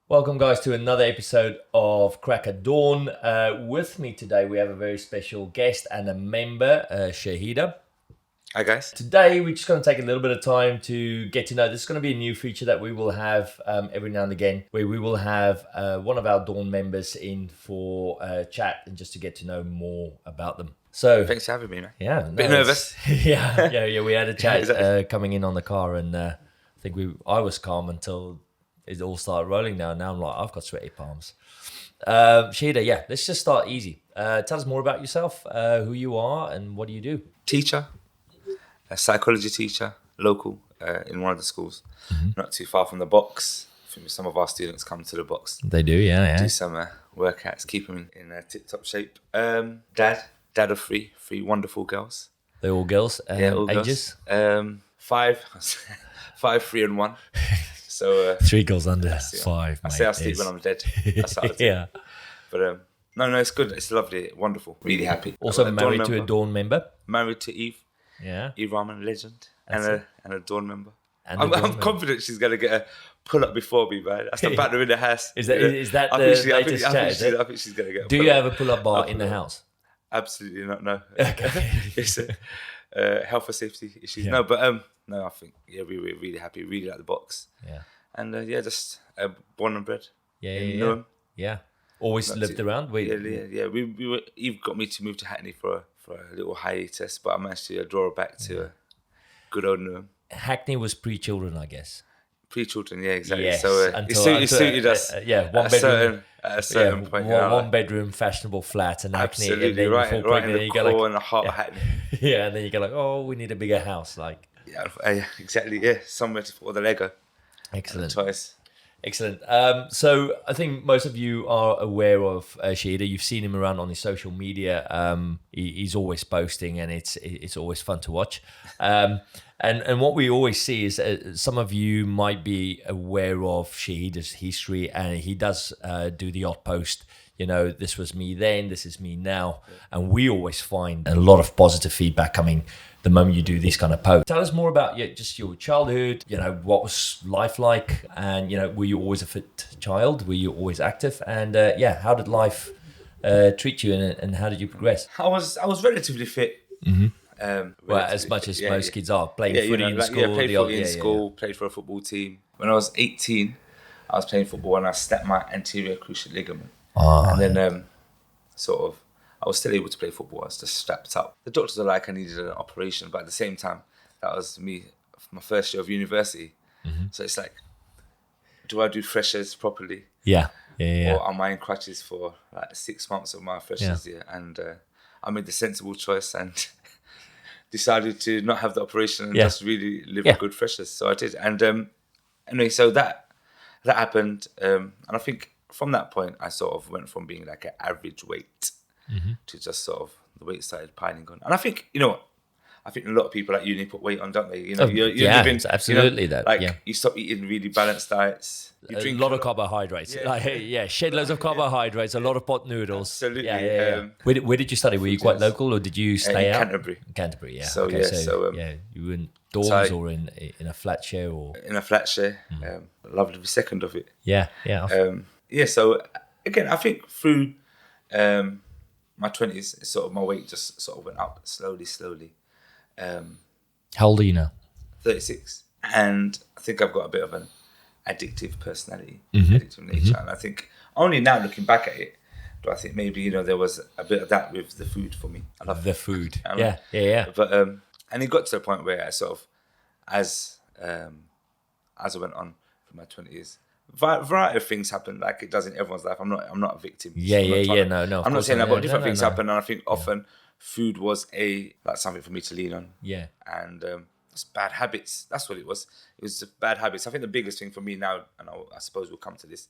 Welcome, guys, to another episode of Crack at Dawn. With me today, we have a very special guest and a member, Shahidur. Hi, guys. Today, we're just going to take a little bit of time to get to know. This is going to be a new feature that we will have every now and again, where we will have one of our Dawn members in for chat and just to get to know more about them. So, Thanks for having me, man. yeah, Bit nervous. yeah. We had a chat exactly. coming in on the car, and I think I was calm until it all started rolling. Now I'm like, I've got sweaty palms. Shahidur, yeah, let's just start easy. Tell us more about yourself, who you are, and what do you do? Teacher, a psychology teacher, local in one of the schools, not too far from the box. I think some of our students come to the box, They do, yeah. do some workouts, keep them in tip-top shape. Dad of three wonderful girls. They're all girls. All ages? girls. 5, 3 and 1. So 3 girls under 5. I say I'll sleep when I'm dead. That's how I do. Yeah. But no, it's good. It's lovely, wonderful. Really happy. Also I'm married to a Dawn member. Married to Eve. Yeah. Eve Rahman, legend, That's and a Dawn member. And a I'm Dawn member. confident she's gonna get a pull up before me, man. That's the banner in the house. Is that the latest chat? I think she's gonna get. Do you have a pull-up bar in the house? Absolutely not. No. Okay. It's health and safety issues. Yeah. No, but no. I think we're really happy. Really like the box. Yeah. And just born and bred. Yeah. in Newham. Yeah. Always Not lived too- around. Yeah. We were. Eve got me to move to Hackney for a little hiatus, but I managed to draw her back to good old Newham. Hackney was pre-children, I guess. Pre-children, yeah, exactly. Yes, So it suited us. One bedroom. At a certain point. One bedroom, fashionable flat, and Hackney. And Absolutely then right before in pregnant, the you go core like, and the heart of Hackney. yeah, and then you go like, oh, we need a bigger house. Like, Yeah, exactly. Yeah, somewhere to put all the Lego. excellent. Toys. Excellent. So I think most of you are aware of Shahidur. You've seen him around on his social media. He's always posting, and it's always fun to watch. And what we always see is some of you might be aware of Shahidur's history, and he does do the odd post. You know, this was me then, this is me now. And we always find a lot of positive feedback coming the moment you do these kind of posts. Tell us more about just your childhood, what was life like? And, were you always a fit child? Were you always active? And how did life treat you and how did you progress? I was relatively fit. Well, as much as most kids are, playing footy in school. Played footy in school, played for a football team. When I was 18, I was playing football and I snapped my anterior cruciate ligament. And then I was still able to play football. I was just strapped up. The doctors were like I needed an operation, but at the same time, that was me, my first year of university. So it's like, do I do freshers properly? Yeah. Or am I in crutches for like 6 months of my freshers year? And I made the sensible choice and decided to not have the operation and just really live a good freshers. So I did. And anyway, so that happened. And I think from that point, I sort of went from being like an average weight to just sort of the weight started piling on. And I think, I think a lot of people at uni put weight on, don't they? You're living, absolutely you stop eating really balanced diets. You drink a lot of carbohydrates. Shed loads of carbohydrates, a lot of pot noodles. Absolutely. Yeah. Where did you study? Were you quite local or did you stay out? Canterbury, yeah. So, you were in dorms or in a flat share? Or in a flat share. Loved every second of it. Yeah. So again, I think through my 20s, sort of my weight just sort of went up slowly. How old are you now? 36. And I think I've got a bit of an addictive personality, addictive nature. And I think only now looking back at it, do I think maybe, there was a bit of that with the food for me. I love the food. Yeah. But and it got to a point where I sort of, as I went on through my 20s, variety of things happened, like it does in everyone's life. I'm not a victim. No. I'm not saying that, but different things happen, and I think often food was something for me to lean on. Yeah. And it's bad habits. That's what it was. It was just bad habits. I think the biggest thing for me now, and I suppose we'll come to this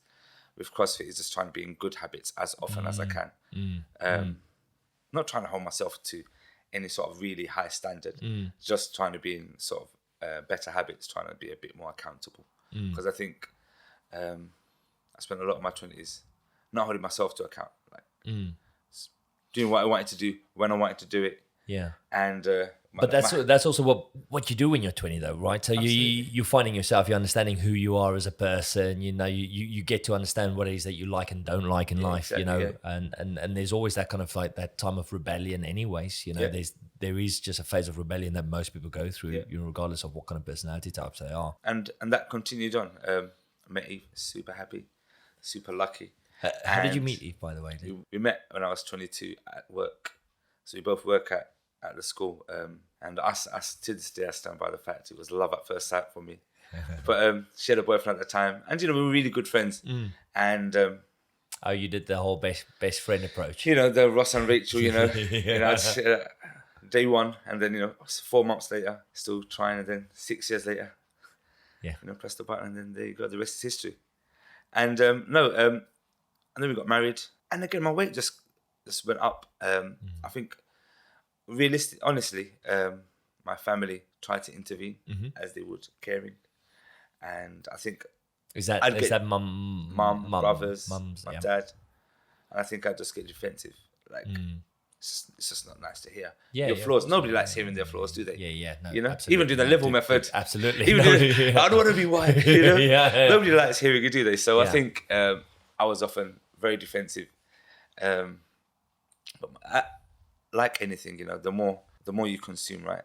with CrossFit, is just trying to be in good habits as often as I can. Not trying to hold myself to any sort of really high standard. Just trying to be in sort of better habits, trying to be a bit more accountable. Because I think I spent a lot of my 20s not holding myself to account, like doing what I wanted to do when I wanted to do it. Yeah. And But that's also what you do when you're 20, though, right? So you're finding yourself, you're understanding who you are as a person. You know, you get to understand what it is that you like and don't like in life. Exactly, you know, and there's always that kind of like that time of rebellion, anyways. You know, there is just a phase of rebellion that most people go through, you know, regardless of what kind of personality types they are. And that continued on. I met Eve, super happy, super lucky. How did you meet Eve, by the way? We met when I was 22 at work. So we both work at the school. And us to this day, I stand by the fact it was love at first sight for me. But she had a boyfriend at the time. And, you know, we were really good friends. And... oh, you did the whole best friend approach. You know, the Ross and Rachel, you know. You know, day one. And then, you know, 4 months later, still trying. And then 6 years later, you know, press the button. And then there you go. The rest is history. And, and then we got married. And again, my weight just went up. I think... honestly, my family tried to intervene as they would, caring, and I think is that mum, brothers, my dad, and I think I just get defensive. Like it's just not nice to hear your flaws. Nobody likes hearing their flaws, do they? No, you know, absolutely. even doing the level method, absolutely. Even I don't want to be white. You know, nobody likes hearing it, do they? So I think I was often very defensive, but like anything, you know, the more you consume, right,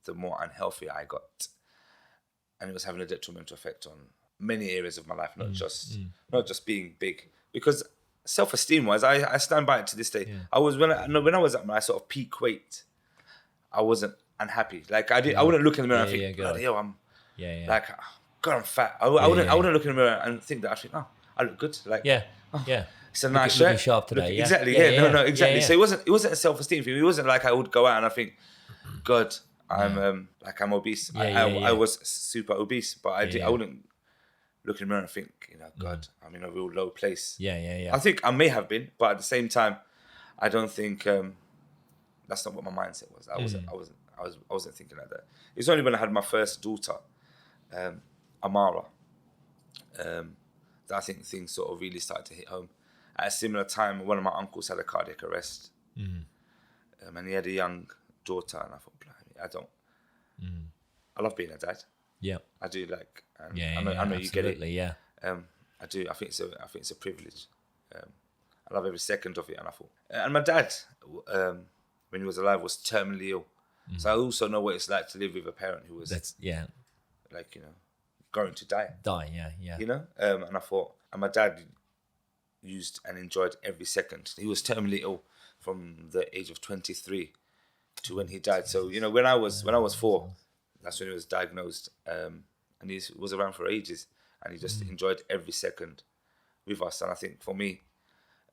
the more unhealthy I got, and it was having a detrimental effect on many areas of my life, not just being big. Because self-esteem wise, I stand by it to this day. I was when I was at my sort of peak weight, I wasn't unhappy. Like I wouldn't look in the mirror and think, bloody hell, I'm like, God, I'm fat. I wouldn't look in the mirror and think that. I think, oh, I look good. Like it's a nice shirt. Looking sharp today. Exactly. No, exactly. So it wasn't a self-esteem thing. It wasn't like I would go out and I think, God, I'm I'm obese. I was super obese, but I wouldn't look in the mirror and think, you know, God, I'm in a real low place. I think I may have been, but at the same time, I don't think that's not what my mindset was. I wasn't thinking like that. It's only when I had my first daughter, Amara, that I think things sort of really started to hit home. At a similar time, one of my uncles had a cardiac arrest, and he had a young daughter, and I thought, I love being a dad. Yeah, I do. Like, I know you get it. Yeah, I do. I think it's a privilege. I love every second of it, and I thought, and my dad, when he was alive, was terminally ill. So I also know what it's like to live with a parent who was like, you know, going to die. You know, and I thought, and my dad used and enjoyed every second. He was terminally ill from the age of 23 to when he died. So, you know, when I was 4, that's when he was diagnosed, and he was around for ages, and he just enjoyed every second with us. And I think for me,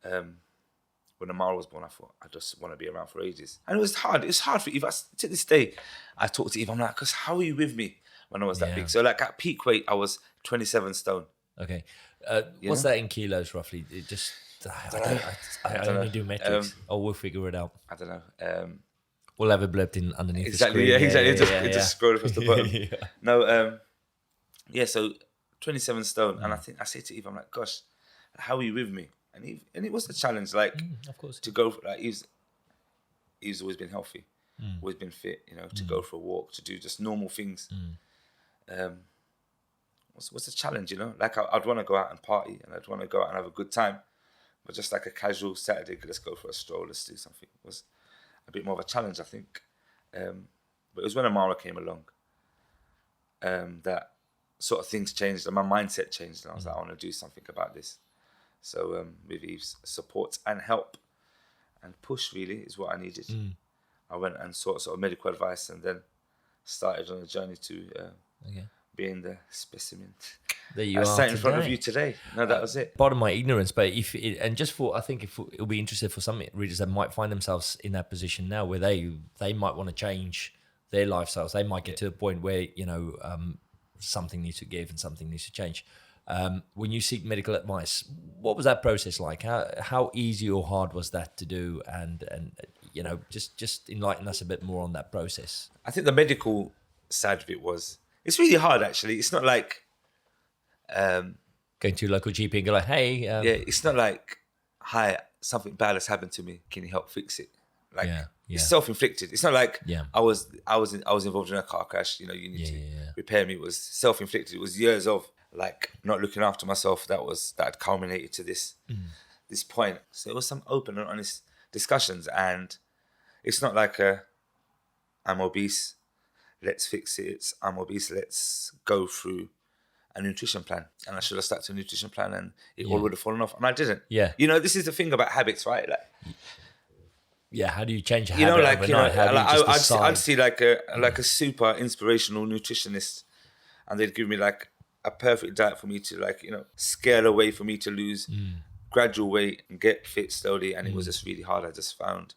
when Amara was born, I thought, I just want to be around for ages. And it was hard. It's hard for Eve. To this day, I talk to Eve. I'm like, because how are you with me when I was that big? So like at peak weight, I was 27 stone. Okay. What's that in kilos roughly? It just, I only do metrics. We'll figure it out. I don't know. We'll have it blurred in underneath exactly, the screen. Exactly. Just scroll across the bottom. No, so 27 stone. And I say to Eve, I'm like, gosh, how are you with me? And it was a challenge, like, of course, to go, like, he's always been healthy, always been fit, you know, to go for a walk, to do just normal things. What's the challenge, you know? Like, I'd want to go out and party, and I'd want to go out and have a good time, but just like a casual Saturday, let's go for a stroll, let's do something, was a bit more of a challenge, I think. But it was when Amara came along that sort of things changed, and my mindset changed, and I was like, I want to do something about this. So with Eve's support and help and push, really, is what I needed. I went and sought sort of medical advice, and then started on a journey to being the specimen that you I are sat in today. front of you today. No, that was it. Pardon my ignorance, but I think it'll be interesting for some readers that might find themselves in that position now, where they might want to change their lifestyles. They might get to a point where, you know, something needs to give and something needs to change. When you seek medical advice, what was that process like? How easy or hard was that to do? And you know, just enlighten us a bit more on that process. I think the medical side of it it's really hard, actually. It's not like going to your local GP and go like, hey, it's not like, hi, something bad has happened to me. Can you help fix it? Like, It's self-inflicted. It's not like Yeah. I was involved in a car crash. You need to repair me. It was self-inflicted. It was years of like not looking after myself that had culminated to this point. So it was some open and honest discussions, and it's not like I'm obese, let's fix it. It's I'm obese, let's go through a nutrition plan. And I should have started a nutrition plan, and it all would have fallen off, and I didn't. Yeah. This is the thing about habits, right? Like, how do you change a habit overnight? I'd see like a super inspirational nutritionist, and they'd give me like a perfect diet for me to scale away, for me to lose gradual weight and get fit slowly. And it was just really hard. I just found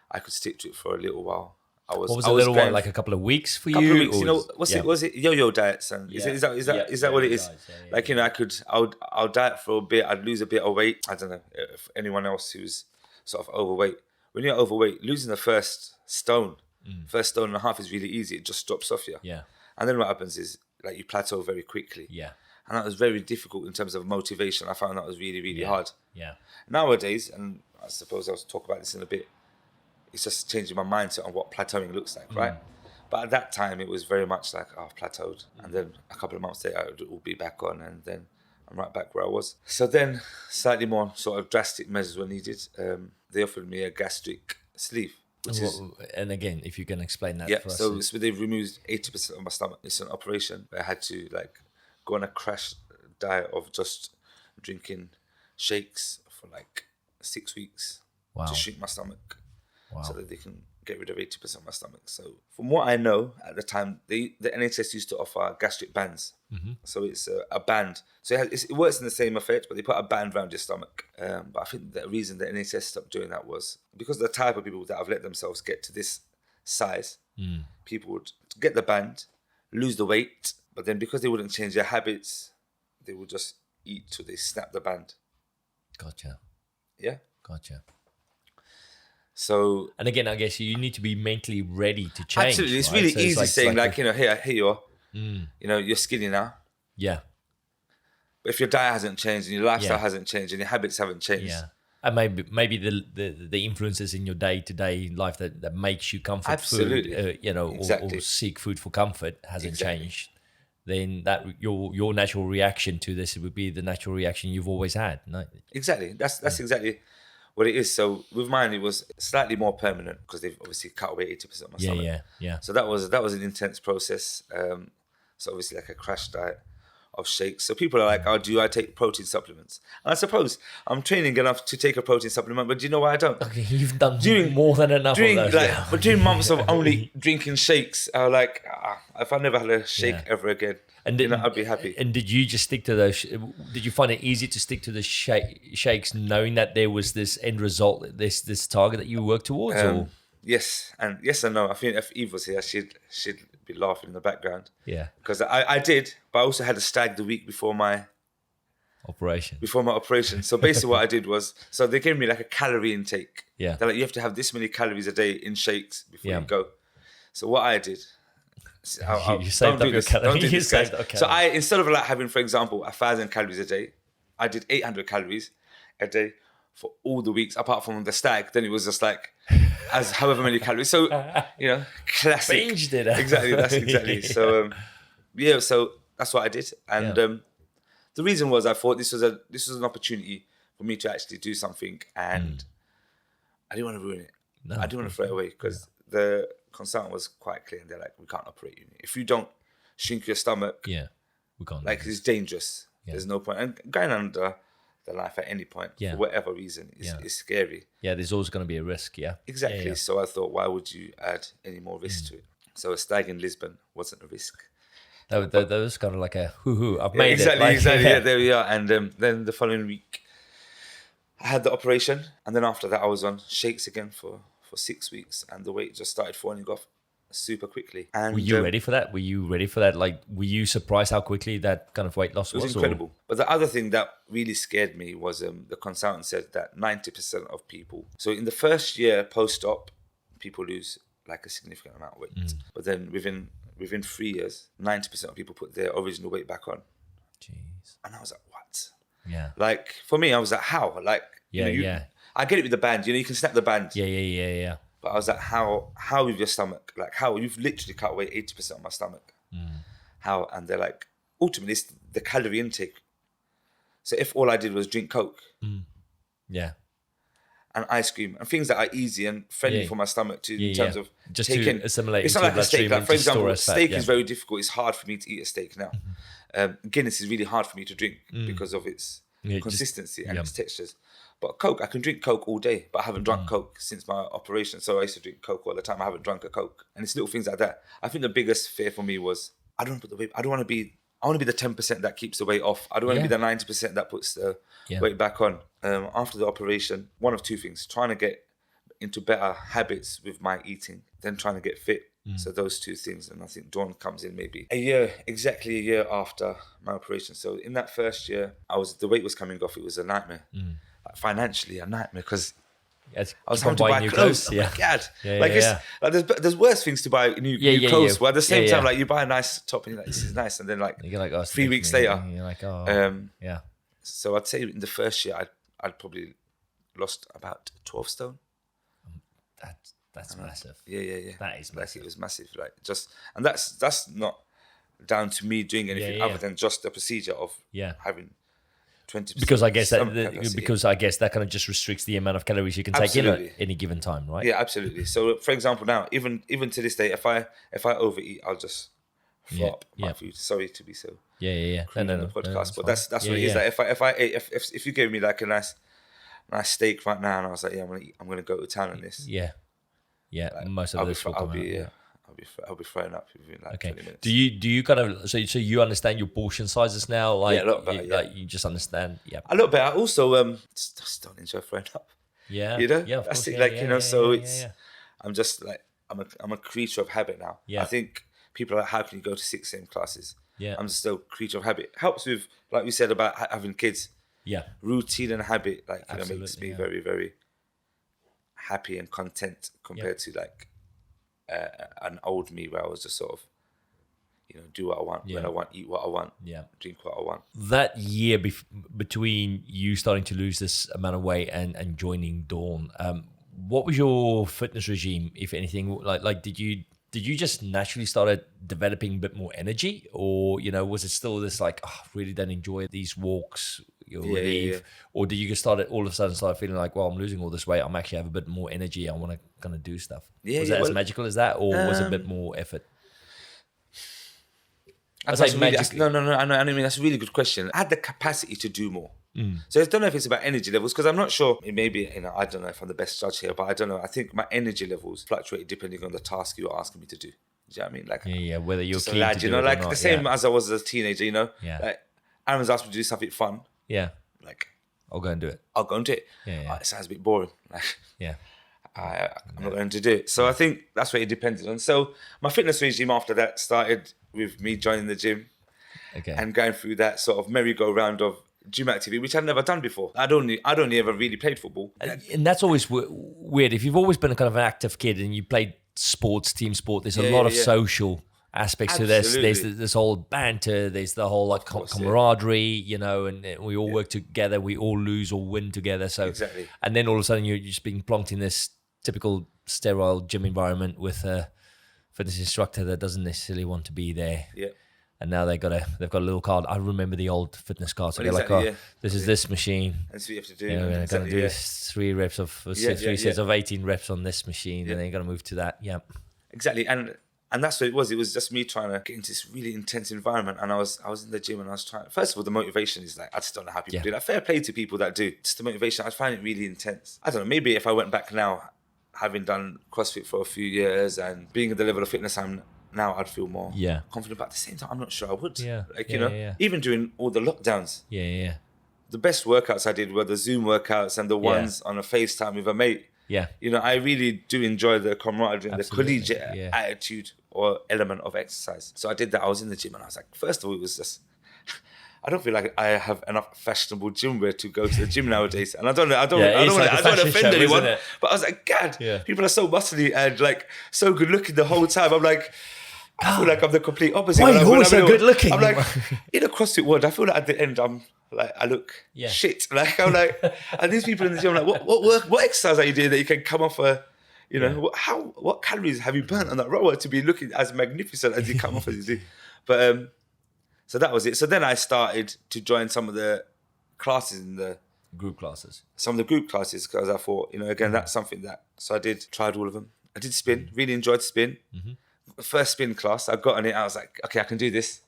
I could stick to it for a little while. What was a little while? Like a couple of weeks for you? Couple of weeks. Was it yo-yo diets? And is that what it is? Diets, I'll diet for a bit. I'd lose a bit of weight. I don't know if anyone else who's sort of overweight. When you're overweight, losing the first stone and a half is really easy. It just drops off you. Yeah. And then what happens is like you plateau very quickly. Yeah. And that was very difficult in terms of motivation. I found that was really, really hard. Yeah. Nowadays, and I suppose I'll talk about this in a bit, it's just changing my mindset on what plateauing looks like, right? But at that time, it was very much like, I've plateaued. And then a couple of months later, it will be back on, and then I'm right back where I was. So then slightly more sort of drastic measures were needed. They offered me a gastric sleeve. And again, if you can explain that for us. So they've removed 80% of my stomach. It's an operation. I had to like go on a crash diet of just drinking shakes for like 6 weeks to shrink my stomach. Wow. So that they can get rid of 80% of my stomach. So from what I know at the time, the NHS used to offer gastric bands. So it's a band. So it works in the same effect, but they put a band around your stomach. But I think the reason the NHS stopped doing that was because of the type of people that have let themselves get to this size. People would get the band, lose the weight, but then because they wouldn't change their habits, they would just eat till they snap the band. Gotcha. Yeah. Gotcha. So, and again, I guess you need to be mentally ready to change. Absolutely, it's really easy saying here you are. You're skinny now. Yeah. But if your diet hasn't changed and your lifestyle hasn't changed and your habits haven't changed, and maybe the influences in your day-to-day life that makes you comfort absolutely. food, or seek food for comfort hasn't changed, then that your natural reaction to this would be the natural reaction you've always had. No? Exactly. That's exactly what it is. So with mine, it was slightly more permanent because they've obviously cut away 80% of my stomach. Yeah. So that was an intense process. So obviously like a crash diet of shakes. So people are like, oh, do I take protein supplements? And I suppose I'm training enough to take a protein supplement, but do you know why I don't? Okay, you've done more than enough of those. But during months of only drinking shakes, I was like, if I never had a shake ever again, and I'd be happy. And did you just stick to those? Did you find it easy to stick to the shakes, knowing that there was this end result, this target that you worked towards? Yes and no. I think if Eve was here, she'd be laughing in the background. Yeah, because I did, but I also had a stag the week before my operation. So basically, what I did was, so they gave me like a calorie intake. Yeah, they're like, you have to have this many calories a day in shakes before you go. So what I did. You saved up your calories. So I, instead of like having, for example, 1,000 calories a day, I did 800 calories a day for all the weeks, apart from the stag. Then it was just like, as however many calories. So, classic. Binged it. Exactly, that's exactly. So, so that's what I did. And the reason was I thought this was an opportunity for me to actually do something, and I didn't want to ruin it. No, I didn't want to throw it away because the consultant was quite clear, and they're like, we can't operate you if you don't shrink your stomach. Yeah, we can't. Like, it's dangerous. There's no point. And going under the life at any point for whatever reason is scary. Yeah, there's always going to be a risk. Yeah, exactly. Yeah. So I thought, why would you add any more risk to it? So a stag in Lisbon wasn't a risk. That was kind of like a I've made exactly, it. Exactly. Yeah, there we are. And then the following week, I had the operation, and then after that, I was on shakes again for 6 weeks, and the weight just started falling off super quickly. And were you ready for that? Like, were you surprised how quickly that kind of weight loss was? It was incredible. But the other thing that really scared me was the consultant said that 90% of people, so in the first year post-op, people lose like a significant amount of weight. But then within 3 years, 90% of people put their original weight back on. Jeez. And I was like, what? Yeah. Like, for me, I was like, how? Like, I get it with the band. You can snap the band. Yeah. But I was like, how with your stomach? Like, how you've literally cut away 80% of my stomach. How? And they're like, ultimately, it's the calorie intake. So if all I did was drink Coke, and ice cream and things that are easy and friendly for my stomach in terms of just taking, to assimilate. It's not like a steak. Like, for example, steak is very difficult. It's hard for me to eat a steak now. Guinness is really hard for me to drink because of its consistency and its textures. But Coke, I can drink Coke all day, but I haven't drunk Coke since my operation. So I used to drink Coke all the time. I haven't drunk a Coke, and it's little things like that. I think the biggest fear for me was I want to be the 10% that keeps the weight off. I don't want to be the 90% that puts the weight back on. After the operation, one of two things: trying to get into better habits with my eating, then trying to get fit. So those two things, and I think Dawn comes in maybe exactly a year after my operation. So in that first year, the weight was coming off. It was a nightmare, like financially a nightmare, because I was having to buy new clothes. Oh my God. Like there's worse things to buy new clothes. But at the same time, like you buy a nice top and you're like, this is nice. And then like you're like, 3 weeks later, you're like, So I'd say in the first year, I'd probably lost about 12 stone. That's massive. Yeah. That is massive. It was massive. Like and that's not down to me doing anything other than just the procedure of having 20%. Because I guess that kind of just restricts the amount of calories you can take in at any given time, right? Yeah, absolutely. So for example, now even to this day, if I overeat, I'll just flop my food. Sorry to be so. Yeah. No, the podcast, but that's what it is. Like if you gave me like a nice steak right now, and I was like, I'm gonna go to town on this. Yeah. Like, most of this will come out. I'll be throwing up within like 20 minutes. Do you kind of so you understand your portion sizes now? Like, a lot better. Like you just understand. Yeah, a lot better. Also, just don't enjoy throwing up. Yeah, That's it. Like so it's. I'm just like I'm a creature of habit now. Yeah. I think people are like, how can you go to 6 a.m. classes? Yeah, I'm just still a creature of habit. Helps with, like we said about having kids. Yeah, routine and habit makes me very, very happy and content compared to like an old me where I was just sort of, do what I want, when I want, eat what I want, drink what I want. That year between you starting to lose this amount of weight and joining Dawn, what was your fitness regime, if anything? Like did you just naturally started developing a bit more energy, or was it still this like, really don't enjoy these walks? You'll leave, or did you just all of a sudden start feeling like, well, I'm losing all this weight, I'm actually have a bit more energy, I want to kind of do stuff? Was that as magical as that, or was it a bit more effort? No. I know. I mean, that's a really good question. I had the capacity to do more. So I don't know if it's about energy levels, because I'm not sure. Maybe I don't know if I'm the best judge here, but I don't know. I think my energy levels fluctuated depending on the task you were asking me to do. Do you know what I mean? Like whether you're keen lad, to do it like or not, the same as I was as a teenager. Yeah. Like Aaron's asked me to do something fun. Yeah. Like I'll go and do it. Yeah. It sounds a bit boring. Like I'm not going to do it. So I think that's what it depended on. So my fitness regime after that started with me joining the gym and going through that sort of merry-go-round of gym activity, which I'd never done before. I'd only ever really played football. And that's always weird. If you've always been a kind of an active kid and you played sports, team sport, there's a lot of social aspects to this. There's this whole banter, there's the whole like camaraderie, and we all work together, we all lose or win together. So and then all of a sudden you're just being plonked in this typical sterile gym environment with a fitness instructor that doesn't necessarily want to be there. Yeah. And now they've got a little card. I remember the old fitness cards. So they're like, this is this machine. That's what you have to do. We're going to do 3 reps of 3 sets of 18 reps on this machine, and then you're going to move to that. Yeah, exactly. And that's what it was. It was just me trying to get into this really intense environment. And I was in the gym and I was trying. First of all, the motivation is like, I just don't know how people do that. Fair play to people that do. Just the motivation, I find it really intense. I don't know. Maybe if I went back now, having done CrossFit for a few years and being at the level of fitness I'm now, I'd feel more confident. But at the same time, I'm not sure I would. Even during all the lockdowns. Yeah. The best workouts I did were the Zoom workouts and the ones on a FaceTime with a mate. Yeah. I really do enjoy the camaraderie and the collegiate attitude or element of exercise. So I did that. I was in the gym and I was like, first of all, it was just, I don't feel like I have enough fashionable gym wear to go to the gym nowadays. And I don't want to offend anyone, but I was like, God, people are so muscly and like so good looking the whole time. I'm like, I feel like I'm the complete opposite. Why are you so good looking? I'm like, in a CrossFit world, I feel like at the end, I'm like, I look shit. Like, I'm like, and these people in the gym are like, what exercise are you doing that you can come off a You know, what calories have you burnt on that rower to be looking as magnificent as you come off as you do? But so that was it. So then I started to join some of the classes in the group classes. Some of the group classes, because I thought, you know, again, that's something that. So I tried all of them. I did spin, really enjoyed spin. First spin class, I got on it. I was like, okay, I can do this.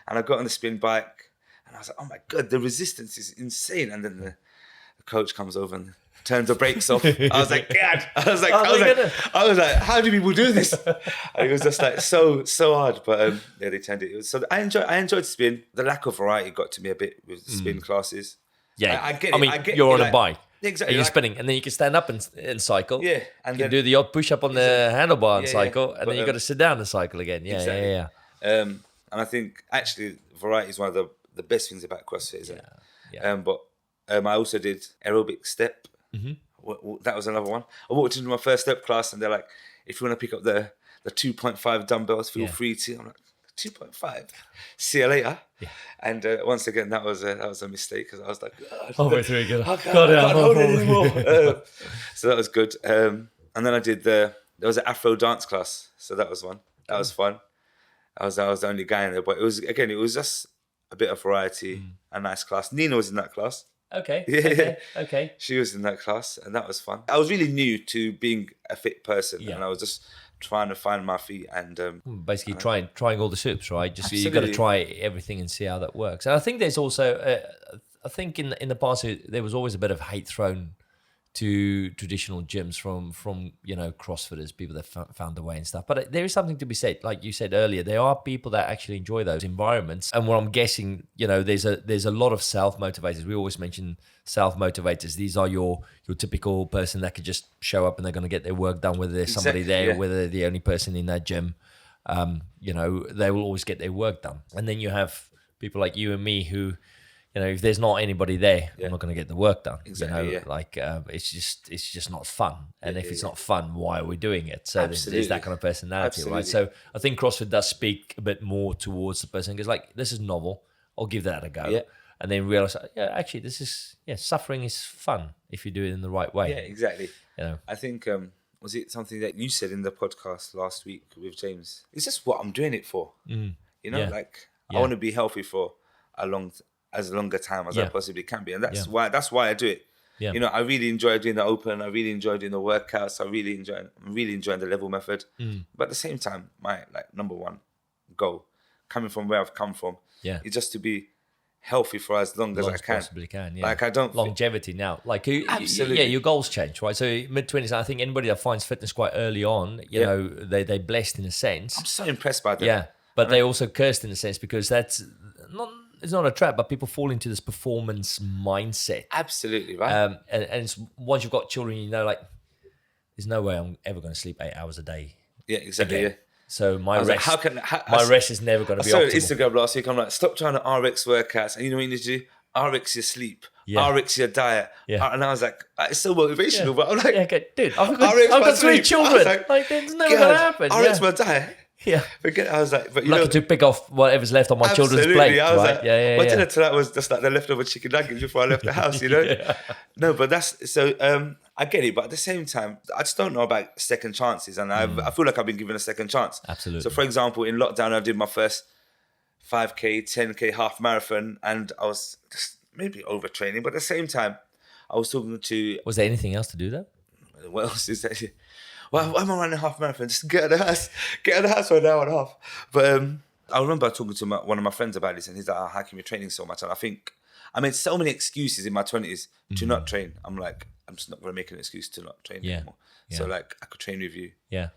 And I got on the spin bike, and I was like, oh my God, the resistance is insane. And then the coach comes over and turns the brakes off. I was like, God. I was like, how do people do this? And it was just like so hard. But yeah, they turned it. So I enjoyed spin. The lack of variety got to me a bit with spin classes. Yeah, I get it. I mean, you're on a bike. Exactly. And you're spinning, and then you can stand up and cycle. Yeah, and you can do the odd push up on the handlebar and cycle, and but, then you got to sit down and cycle again. Yeah, exactly. yeah. And I think actually variety is one of the best things about CrossFit, isn't it? Yeah. But I also did aerobic step. That was another one. I walked into my first step class, and they're like, "If you want to pick up the 2.5 dumbbells, feel free to." I'm like, 2.5. See you later. Yeah. And once again, that was a mistake, because I was like, halfway through again. I can't hold it anymore. So that was good. And then I did there was an Afro dance class, so that was one. That was fun. I was the only guy in there, but it was just a bit of variety, a nice class. Nina was in that class. Okay. Yeah. Okay. She was in that class, and that was fun. I was really new to being a fit person, and I was just trying to find my feet and basically trying all the soups, right? Just absolutely. You've got to try everything and see how that works. And I think there's also, I think in the past there was always a bit of hate thrown to traditional gyms from you know, CrossFitters, people that found their way and stuff. But there is something to be said, like you said earlier. There are people that actually enjoy those environments, and what I'm guessing, you know, there's a lot of self motivators. We always mention self motivators. These are your typical person that could just show up and they're going to get their work done, whether there's somebody there, whether they're the only person in that gym. You know, they will always get their work done. And then you have people like you and me who, you know, if there's not anybody there, I'm not going to get the work done. Exactly. You know, like it's just not fun. And if it's not fun, why are we doing it? So there's that kind of personality, right? So I think CrossFit does speak a bit more towards the person, because like, this is novel. I'll give that a go. Yeah. And then realize, actually, this is suffering is fun if you do it in the right way. Yeah, exactly. You know, I think was it something that you said in the podcast last week with James? It's just what I'm doing it for. You know, like I want to be healthy for as longer time as I possibly can be, and that's why I do it. Yeah. You know, I really enjoy doing the open. I really enjoy doing the workouts. I'm really enjoying the level method. But at the same time, my number one goal, coming from where I've come from, is just to be healthy for as long as I can. Possibly can. Yeah. Like I don't longevity now. Like absolutely. Your goals change, right? So mid-20s, I think anybody that finds fitness quite early on, you know, they blessed in a sense. I'm so impressed by that. Yeah, but they also cursed in a sense, because that's not. It's not a trap, but people fall into this performance mindset. Absolutely, right. And it's, once you've got children, you know, like, there's no way I'm ever going to sleep 8 hours a day. Yeah, exactly. Again. Yeah. So my rest, my rest is never going to be optimal. I saw Instagram last week. I'm like, stop trying to RX workouts, and you know what you need to do? RX your sleep, RX your diet. Yeah. And I was like, it's so motivational, but I'm like, okay, dude, I've got 3 children. Like, there's never going to happen. RX my diet. Yeah, I was like, but you lucky know, to pick off whatever's left on my children's plate. I was right? like, my dinner tonight was just like the leftover chicken nuggets before I left the house, you know. No, but that's so. I get it, but at the same time, I just don't know about second chances, and I feel like I've been given a second chance. Absolutely. So, for example, in lockdown, I did my first 5K, 10K half marathon, and I was just maybe overtraining, but at the same time, I was talking to. Was there anything else to do that? What else is that? Why am I running a half marathon? Just get out of the house. Get out of the house for an hour and a half. But I remember talking to one of my friends about this, and he's like, how can you training so much? And I think I made so many excuses in my 20s to not train. I'm like, I'm just not going to make an excuse to not train anymore. Yeah. So like, I could train with you. Yeah.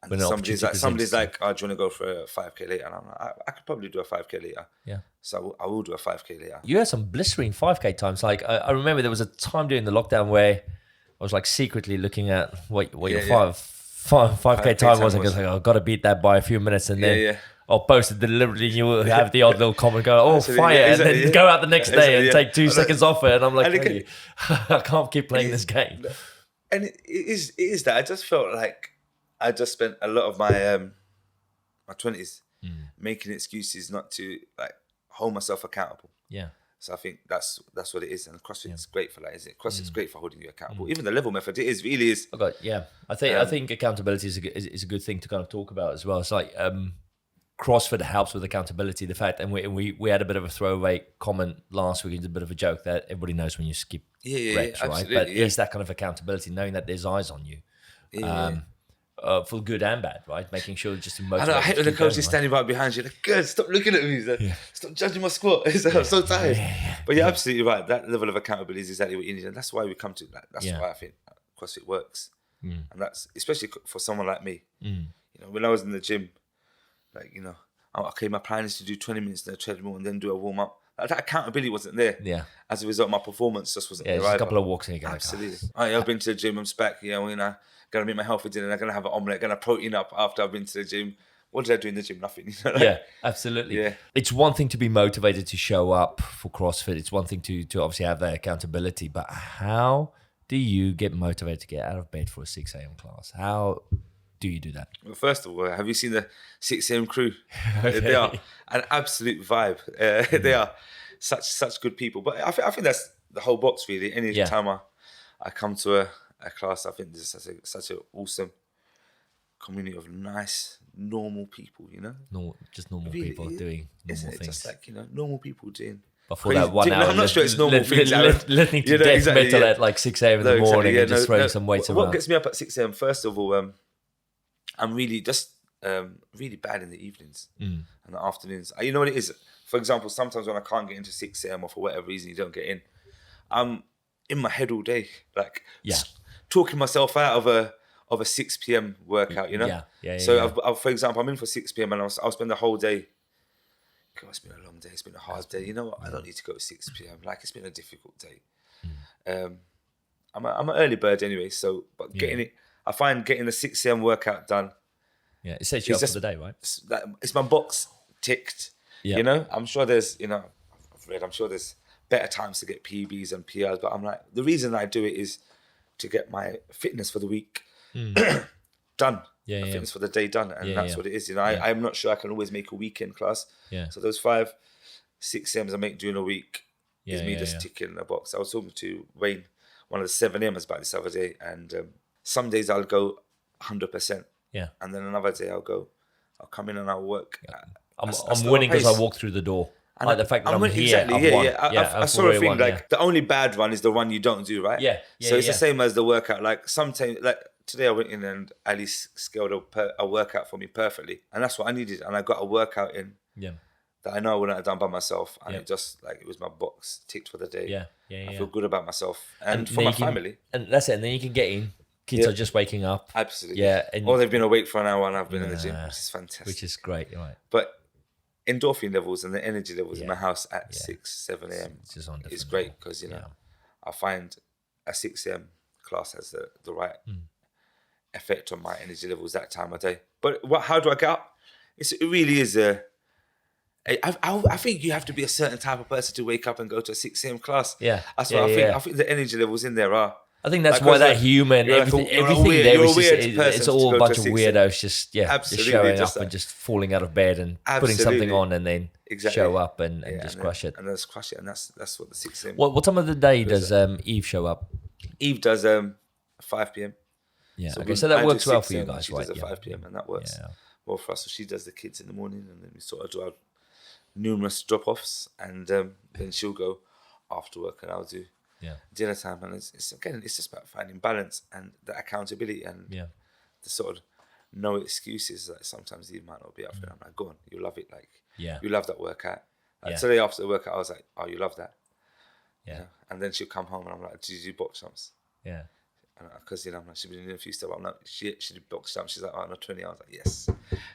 And somebody's like, oh, do you want to go for a 5K later? And I'm like, I could probably do a 5K later. Yeah. So I will do a 5K later. You had some blistering 5K times. Like I remember there was a time during the lockdown where I was like secretly looking at what your 5K time was, and like, I've got to beat that by a few minutes, and then I'll post it deliberately, and you will have the odd little comment go, oh, fire, and then go out the next day and take 2 seconds off it, and I'm like, hey, I can't keep playing this game. And it is that. I just felt like I just spent a lot of my my 20s making excuses not to like hold myself accountable. Yeah. So I think that's what it is, and CrossFit's great for that, isn't it? CrossFit's great for holding you accountable. Even the level method, it really is. Okay, yeah. I think accountability is a good thing to kind of talk about as well. It's like CrossFit helps with accountability. The fact, and we had a bit of a throwaway comment last week, it's a bit of a joke that everybody knows when you skip reps, right? But it's that kind of accountability, knowing that there's eyes on you. For good and bad, right? Making sure just to motivate. I hate when the coach is standing right behind you. Like, good, stop looking at me. Like, stop judging my squat. I'm so tired. But you're absolutely right. That level of accountability is exactly what you need, and that's why we come to that. That's why I think CrossFit works, and that's especially for someone like me. You know, when I was in the gym, like, you know, okay, my plan is to do 20 minutes in the treadmill and then do a warm up. Like, that accountability wasn't there. Yeah. As a result, my performance just wasn't there. Just a couple of walks and you go. Absolutely. I've been to the gym. I'm back. You know, gonna make my healthy dinner. I'm gonna have an omelette. Gonna protein up after I've been to the gym. What did I do in the gym? Nothing. You know, like, yeah, absolutely. Yeah. It's one thing to be motivated to show up for CrossFit. It's one thing to obviously have that accountability. But how do you get motivated to get out of bed for a 6 a.m. class? How do you do that? Well, first of all, have you seen the 6 a.m. crew? Okay. They are an absolute vibe. They are such good people. But I think that's the whole box, really. Any time I come to a class, I think there's such an awesome community of nice, normal people, you know? Just normal really, people doing normal things. Just like, you know, normal people doing... Before that 1 hour, I'm not sure it's normal things. Listening to death metal at like 6 a.m. in the morning and just throwing some weights around. What gets me up at 6 a.m, first of all, I'm really just really bad in the evenings and the afternoons. You know what it is? For example, sometimes when I can't get into 6 a.m. or for whatever reason you don't get in, I'm in my head all day, like talking myself out of a 6 p.m. workout, you know? So I've, for example, I'm in for 6 p.m. and I'll spend the whole day. God, it's been a long day. It's been a hard day. You know what? I don't need to go at 6 p.m. Like, it's been a difficult day. I'm an early bird anyway, so I find getting the 6 a.m. workout done. Yeah, it sets you up for the day, right? It's my box ticked. Yeah. You know, I'm sure there's, you know, I'm sure there's better times to get PBs and PRs, but I'm like, the reason I do it is to get my fitness for the week done. Fitness for the day done, and that's what it is. You know, I'm not sure I can always make a weekend class. So those 5, 6 a.m.s I make during a week is me just ticking in a box. I was talking to Wayne, one of the 7 a.m.s about this other day, and some days I'll go 100%. And then another day I'll come in and I'll work. I'm winning because I walk through the door. And like the fact that I'm here, exactly, I saw a thing like the only bad one is the one you don't do, right? So it's the same as the workout. Like sometimes, like today I went in and Ali scaled a workout for me perfectly, and that's what I needed. And I got a workout in that I know I wouldn't have done by myself, and it just like it was my box ticked for the day. I feel good about myself and for my family. And that's it. And then you can get in. Kids are just waking up. Absolutely. Or they've been awake for an hour and I've been in the gym, which is fantastic. Which is great, right? But endorphin levels and the energy levels in my house at 6, 7 a.m. is great because, you know, I find a 6 a.m. class has the right effect on my energy levels that time of day. But how do I get up? It really is I think you have to be a certain type of person to wake up and go to a 6 a.m. class. That's what I think. I think the energy levels in there are. I think that's why that human, everything there is just, it's all a bunch of weirdos just showing up and just falling out of bed and putting something on and then show up and just crush it. And just crush it. And that's what the 6 a.m. What time of the day does Eve show up? Eve does 5 p.m. So that works well for you guys, right? She does at 5 p.m. and that works well for us. So she does the kids in the morning and then we sort of do our numerous drop-offs and then she'll go after work and I'll do dinner time, and it's just about finding balance and the accountability and the sort of no excuses. Like sometimes you might not be up for it. I'm like, go on, you love it. Like, you love that workout. Today after the workout, I was like, oh, you love that. And then she'll come home and I'm like, did you do box jumps? Because, you know, I'm like, she's been doing a few stuff. I'm like, she did box jumps. She's like, oh, no, 20. I was like, yes.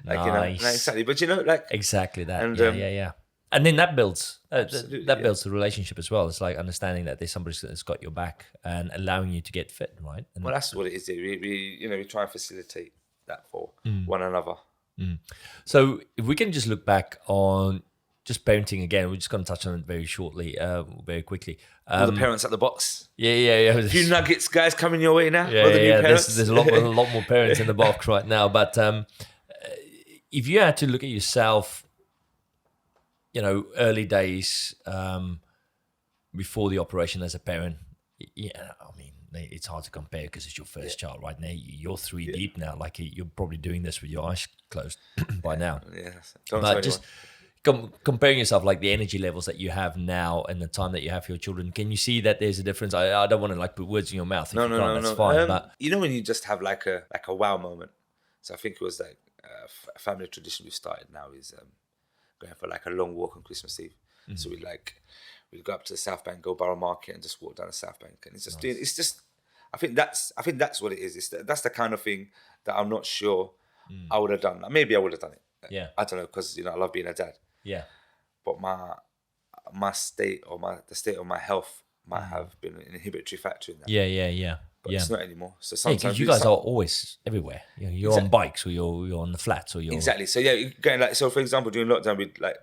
Like, you know, exactly. But, you know, like. Exactly that. And, and then that builds builds the relationship as well. It's like understanding that there's somebody that's got your back and allowing you to get fit, right? And well, that's what it is. We try and facilitate that for one another. So if we can just look back on just parenting again, we're just going to touch on it very shortly, very quickly. All the parents at the box. A few nuggets, guys, coming your way now. New parents. There's a lot more parents in the box right now. But if you had to look at yourself, you know, early days, before the operation as a parent, yeah, I mean, it's hard to compare because it's your first child, right? Now you're three deep now. Like you're probably doing this with your eyes closed by now. Yeah, don't But tell just anyone. comparing yourself, like the energy levels that you have now and the time that you have for your children, can you see that there's a difference? I don't want to like put words in your mouth. If you can't, that's fine. But you know when you just have like a wow moment. So I think it was like a family tradition we started now is going for like a long walk on Christmas Eve. So we'd go up to the South Bank, go Borough Market, and just walk down the South Bank, and it's just doing. It's just. I think that's what it is. That's the kind of thing that I'm not sure I would have done. Maybe I would have done it. Yeah. I don't know, because I love being a dad. Yeah. But my state or the state of my health might have been an inhibitory factor in that. Yeah. But it's not anymore. So sometimes because you guys are always everywhere. You're on bikes, or you're on the flats, or you're exactly. So you're going like, so for example, during lockdown, we'd like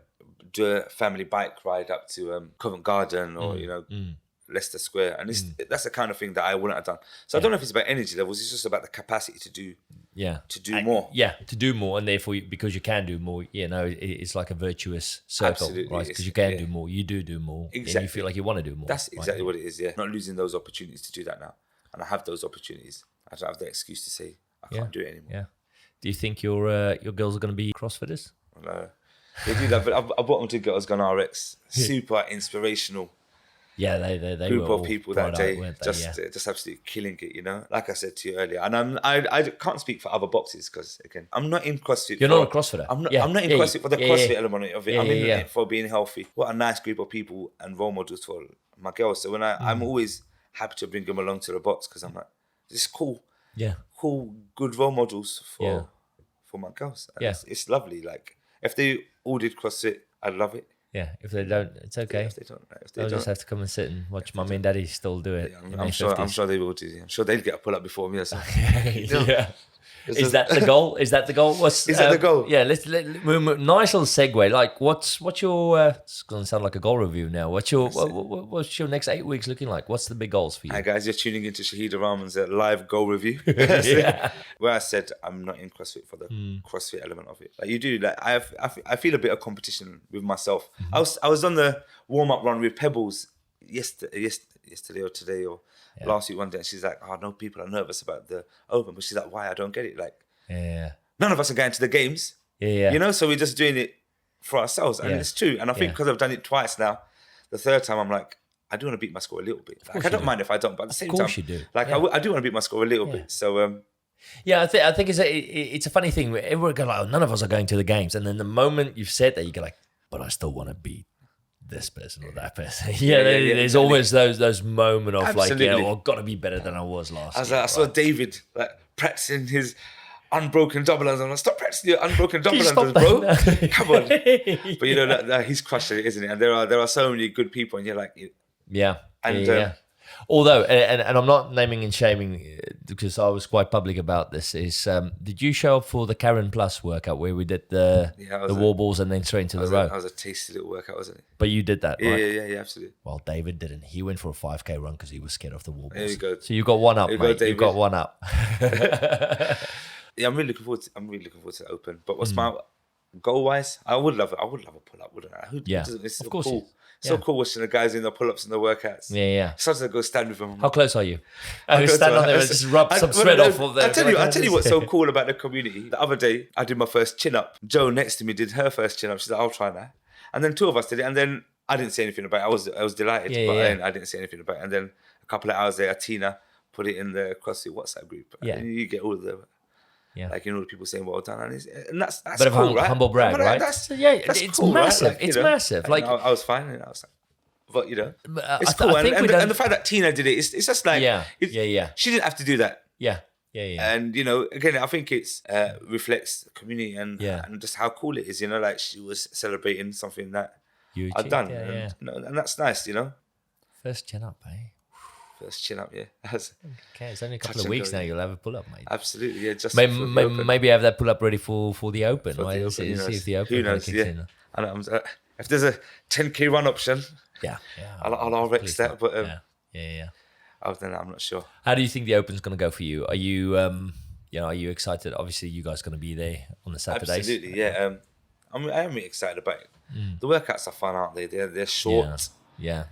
do a family bike ride up to Covent Garden or Leicester Square, and that's the kind of thing that I wouldn't have done. So I don't know if it's about energy levels. It's just about the capacity to do more. Yeah, to do more, and therefore because you can do more, it's like a virtuous circle, Absolutely, right? Because you can do more, you do more, Exactly. and you feel like you want to do more. That's exactly what it is. Yeah, not losing those opportunities to do that now, and I have those opportunities. I don't have the excuse to say I can't do it anymore. Yeah. Do you think your girls are going to be CrossFitters? No, they do that, but I brought them to Girls Gone RX. Super inspirational. Yeah, they group were of people that day, out, just absolutely killing it. Like I said to you earlier, and I can't speak for other boxes because again, I'm not in CrossFit. You're not a CrossFitter. I'm not in CrossFit for the CrossFit element of it. I'm in it for being healthy. What a nice group of people and role models for my girls. So when I'm always happy to bring them along to the box because I'm like, this is cool. Yeah, cool, good role models for my girls. And it's lovely. Like if they all did CrossFit, I'd love it. Yeah, if they don't, it's okay. Yeah, if they don't, they'll just have to come and sit and watch mummy and daddy still do it. Yeah, I'm sure they will do. I'm sure they'd get a pull up before me or something. Yeah. Is that the goal? Is that the goal? Is that the goal? Yeah, let's nice little segue. Like, what's your? It's gonna sound like a goal review now. What's your next 8 weeks looking like? What's the big goals for you? Hi guys, you're tuning into Shahidur Rahman's live goal review. Where I said I'm not in CrossFit for the CrossFit element of it. Like you do, like I feel a bit of competition with myself. I was on the warm up run with Pebbles yesterday or today or last week one day, and she's like, "Oh no, people are nervous about the Open," but she's like, "Why? I don't get it." Like, none of us are going to the games. So we're just doing it for ourselves, and it's true. And I think because I've done it twice now, the third time I'm like, I do want to beat my score a little bit. Like, I don't mind if I don't, but at the same time, you do. Like I do want to beat my score a little bit. So I think it's a funny thing. Everyone go like, "Oh, none of us are going to the games," and then the moment you've said that, you go like, "But I still want to beat this person or that person." There's always those moments of Absolutely. like, I've got to be better than I was last year. I saw David like practicing his unbroken double unders. I'm like, stop practicing your unbroken double unders, bro. Come on. But he's crushing it, isn't it? And there are so many good people, and you're like, Although, and I'm not naming and shaming because I was quite public about this, is did you show up for the Karen Plus workout where we did the wall balls and then straight into the row? That was a tasty little workout, wasn't it? But you did that, right? Yeah, absolutely. Well, David didn't. He went for a 5K run because he was scared of the wall balls. There you go. So you got one up, mate. You got one up. Yeah, I'm really looking forward to the Open. But what's my goal wise? I would love a pull up, wouldn't I? It's so cool. So cool watching the guys in the pull-ups and the workouts. Yeah. Such a go stand with them. How close are you? Stand on there and just rub some sweat off of there. I tell you what's so cool about the community. The other day, I did my first chin-up. Jo next to me did her first chin-up. She's like, I'll try that. And then two of us did it. And then I didn't say anything about it. I was delighted. I didn't say anything about it. And then a couple of hours later, Tina put it in the CrossFit WhatsApp group. Yeah. And you get all the... Yeah. Like, all the people saying well done. And that's bit cool, of right? humble brag, right? That's it's cool, massive. Right? Like, it's massive. Like I was fine. And I was like, but it's cool. cool. And the fact that Tina did it, it's just like, she didn't have to do that. Yeah. And, again, I think it reflects the community and just how cool it is, like she was celebrating something that I'd done. And that's nice, First chin up, eh? First chin up, yeah. Okay, it's only a couple of weeks now. You'll have a pull up, mate. Absolutely, yeah. Just maybe have that pull up ready for the Open. Right? See if the Open. Who knows? Yeah. And if there's a 10K run option, I'll RX that. But other than that, I'm not sure. How do you think the Open's going to go for you? Are you are you excited? Obviously, you guys are going to be there on the Saturdays. Absolutely, yeah. I am really excited about it. The workouts are fun, aren't they? They're short. Yeah.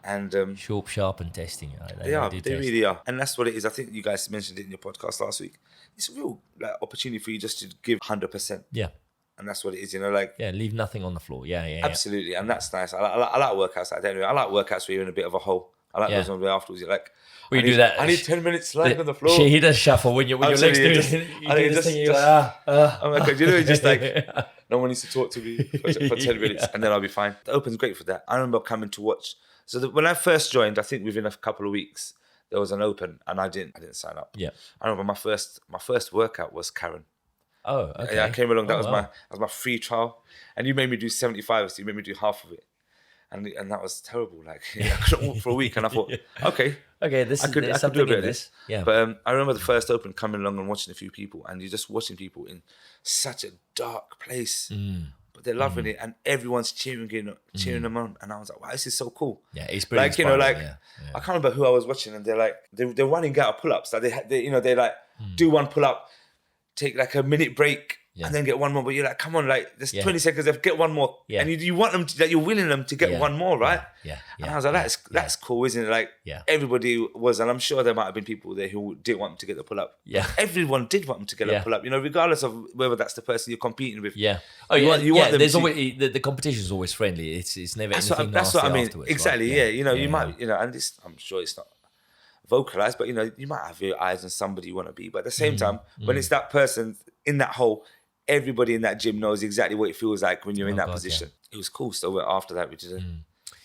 And sharp and testing. They really are. And that's what it is. I think you guys mentioned it in your podcast last week. It's a real opportunity for you just to give 100%. Yeah. And that's what it is, like... Yeah, leave nothing on the floor. Yeah. Absolutely. And that's nice. I like workouts like that anyway. I like workouts where you're in a bit of a hole. I like those ones where afterwards you're like... We do that. I need 10 minutes lying on the floor. He does shuffle when your legs do it. You do this thing, you're like, oh my God, it's just like, no one needs to talk to me for 10 minutes and then I'll be fine. The Open's great for that. I remember coming to watch. So when I first joined, I think within a couple of weeks, there was an Open and I didn't sign up. Yeah. I remember my first workout was Karen. Oh, okay. Yeah, I came along. That was my free trial. And you made me do 75, so you made me do half of it. And that was terrible. Like, I couldn't walk for a week, and I thought, okay, this I could do a bit of this. Yeah. But I remember the first Open coming along and watching a few people, and you're just watching people in such a dark place, but they're loving it, and everyone's cheering them on. And I was like, wow, this is so cool. Yeah, it's pretty inspiring, I can't remember who I was watching, and they're running out of pull-ups. Like they do one pull-up, take like a minute break. Yeah. And then get one more, but you're like, come on, like there's 20 seconds left, get one more, and you want them to, you're willing them to get one more, right? Yeah. And I was like, that's cool, isn't it? Like everybody was, and I'm sure there might have been people there who didn't want them to get the pull up. Yeah, everyone did want them to get a pull up, regardless of whether that's the person you're competing with. Yeah. You want them there's to, always the competition is always friendly. It's never anything that's nasty what I mean. Afterwards, exactly. Right? Yeah. You might, and this, I'm sure it's not vocalized, but you might have your eyes on somebody you want to be, but at the same time, when it's that person in that hole. Everybody in that gym knows exactly what it feels like when you're in that position. Yeah. It was cool. So after that, we did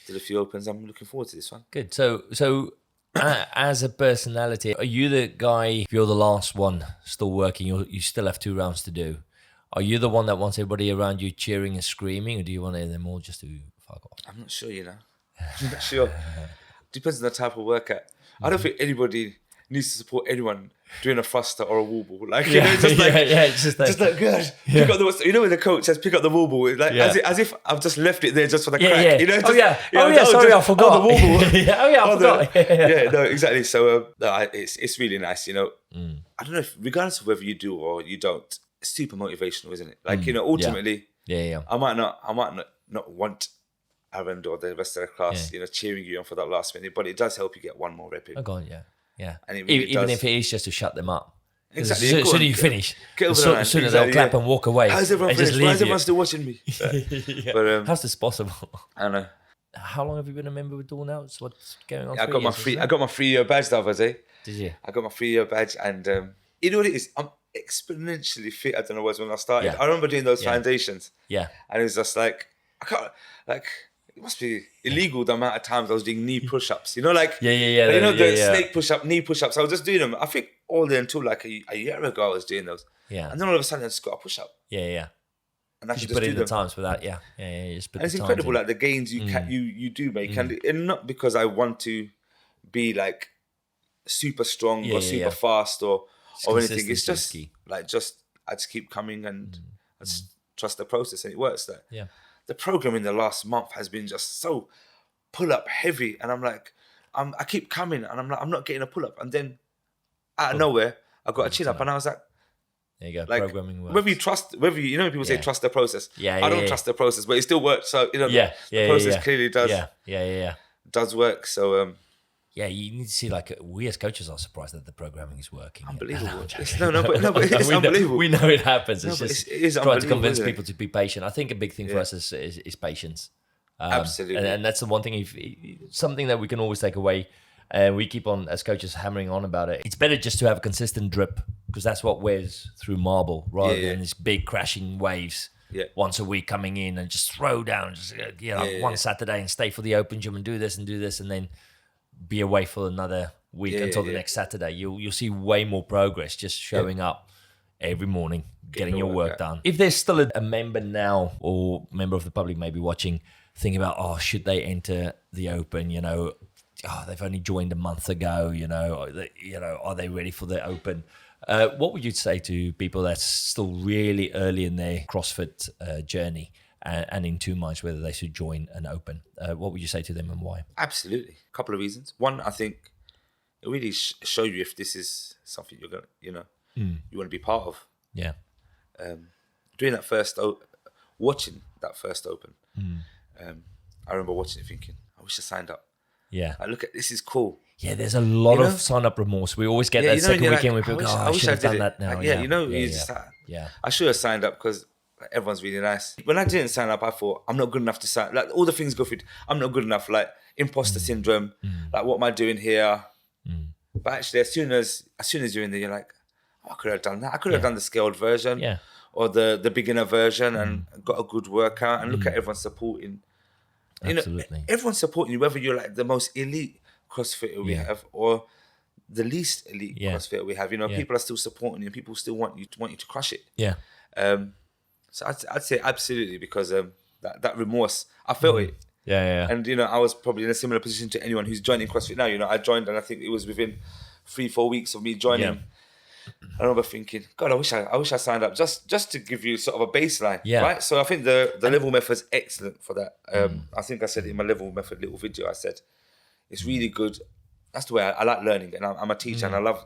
a few Opens. I'm looking forward to this one. Good. So as a personality, are you the guy, if you're the last one still working, you still have 2 rounds to do? Are you the one that wants everybody around you cheering and screaming, or do you want them all just to fuck off? I'm not sure, I'm not sure. Depends on the type of workout. I don't think anybody needs to support anyone doing a thruster or a wall ball. Like, it's just like, God, pick up the, when the coach says pick up the wall ball, like as if I've just left it there just for the crack. Sorry, I forgot. Oh, the wall ball. I forgot. No, exactly. So it's really nice, I don't know if, regardless of whether you do or you don't, it's super motivational, isn't it? Like, ultimately, I might not want Aaron or the rest of the class, cheering you on for that last minute, but it does help you get one more rep in. Oh God, yeah. And really even if it is just to shut them up. Exactly. As soon as you finish, as soon as they'll clap and walk away. How's everyone finished? Why is everyone still watching me? But how's this possible? I don't know. How long have you been a member with Dual now? So what's going on? I got my 3-year badge the other day. Did you? I got my 3-year badge, and you know what it is? I'm exponentially fit. I don't know what when I started. I remember doing those foundations. Yeah. And it was just like it must be illegal the amount of times I was doing knee push-ups. The snake push-up, knee push-ups. I was just doing them. I think all day until like a year ago I was doing those. Yeah. And then all of a sudden I just got a push-up. Yeah. And I could just just put do in them. the times for that. Yeah. Just put and it's incredible, like the gains you do make, and not because I want to be like super strong or super fast or anything. It's just I just keep coming and I just trust the process, and it works. That the program in the last month has been just so pull up heavy, and I'm like, I keep coming, and I'm like, I'm not getting a pull up, and then out of nowhere I got a chin up, and I was like, there you go. Like, programming works. whether you people say trust the process. I don't trust the process, but it still works. So the process clearly does. Does work. So you need to see, like, we as coaches are surprised that the programming is working. Unbelievable. But it's unbelievable. We know it happens. It's it is trying to convince people to be patient. I think a big thing for us is patience. Absolutely. And that's the one thing, something that we can always take away. And we keep on, as coaches, hammering on about it. It's better just to have a consistent drip, because that's what wears through marble, rather than these big crashing waves once a week coming in and just throw down, one Saturday and stay for the open gym and do this, and then be away for another week until the next Saturday. You'll see way more progress just showing up every morning, getting your work done. If there's still a member now, or member of the public maybe watching, thinking about, should they enter the open, they've only joined a month ago, are they ready for the open? What would you say to people that's still really early in their CrossFit journey and in 2 months whether they should join an open? What would you say to them and why? Absolutely. A couple of reasons. One, I think it really show you if this is something you're going to, you want to be part of. Yeah. Doing that watching that first open, I remember watching it thinking, I wish I signed up. Yeah. Like, look at this is cool. Yeah, there's a lot of sign-up remorse. We always get that second weekend where people go, I wish I'd done that now. Like, just like, I should have signed up because everyone's really nice. When I didn't sign up, I thought, I'm not good enough to sign. Like, all the things go through, I'm not good enough. Like, imposter syndrome. Like, what am I doing here? But actually, as soon as you're in there, you're like, I could have done that. I could have done the scaled version or the beginner version and got a good workout. And look at everyone supporting. Absolutely. Everyone's supporting you, whether you're like the most elite CrossFitter we have or the least elite CrossFitter we have. People are still supporting you. People still want you to crush it. Yeah. So I'd say absolutely, because that remorse, I felt it. Yeah. And I was probably in a similar position to anyone who's joining CrossFit now. I joined, and I think it was within 3-4 weeks of me joining. Yeah. I remember thinking, God, I wish I signed up just to give you sort of a baseline, right? So I think the level method's excellent for that. I think I said in my level method little video, I said it's really good. That's the way I like learning, and I'm a teacher, and I love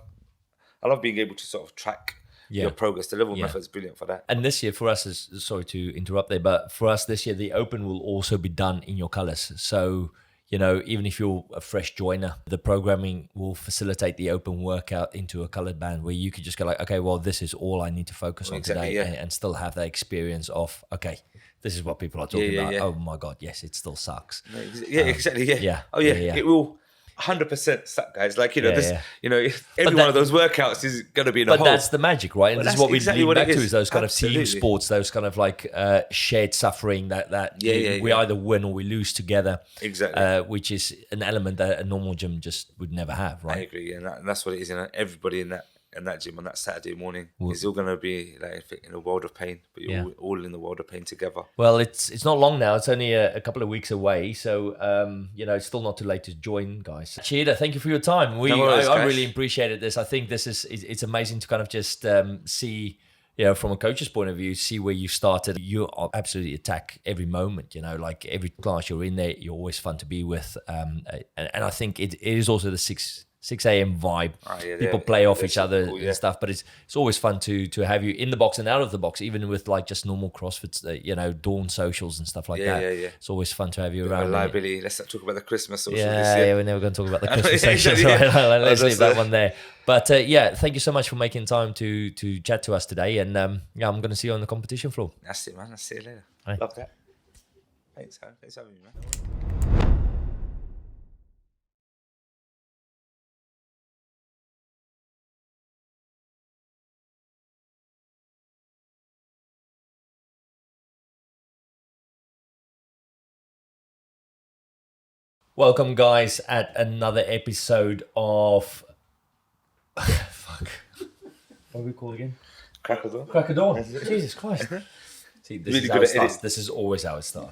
being able to sort of track your progress. The level method's brilliant for that. And this year for us is, sorry to interrupt there, but for us this year the open will also be done in your colors. So even if you're a fresh joiner, the programming will facilitate the open workout into a colored band where you could just go like, okay, well, this is all I need to focus on today, and still have that experience of, okay, this is what people are talking about. Oh my God, yes, it still sucks. Exactly. It will 100% suck, guys. Like, every one of those workouts is going to be in a hole. But that's the magic, right? And this is what we lead back to, is those kind of team sports, those kind of like shared suffering that we either win or we lose together. Exactly. Which is an element that a normal gym just would never have, right? I agree, and that's what it is. Everybody in that gym on that Saturday morning is all going to be like in a world of pain, but you're all in the world of pain together. Well, it's not long now. It's only a couple of weeks away, so it's still not too late to join, guys. Shahidur, thank you for your time. I really appreciated this. I think this it's amazing to kind of just see, from a coach's point of view, see where you started. You absolutely attack every moment. Like every class you're in there, you're always fun to be with, and I think it is also the 6 a.m. vibe. People play off each other and stuff, but it's always fun to have you in the box and out of the box, even with like just normal CrossFits, dawn socials and stuff like that. It's always fun to have you around. Liability. Let's not talk about the Christmas socials. We're never going to talk about the Christmas socials. Right? Let's leave that one there. But thank you so much for making time to chat to us today. And I'm going to see you on the competition floor. That's it, man. I'll see you later. Right. Love that. Thanks, man. Thanks for having me, man. Welcome, guys, at another episode of fuck. What are we called again? Crack a door. Crack a door. Jesus Christ. See, this is how it starts. This is always how it starts.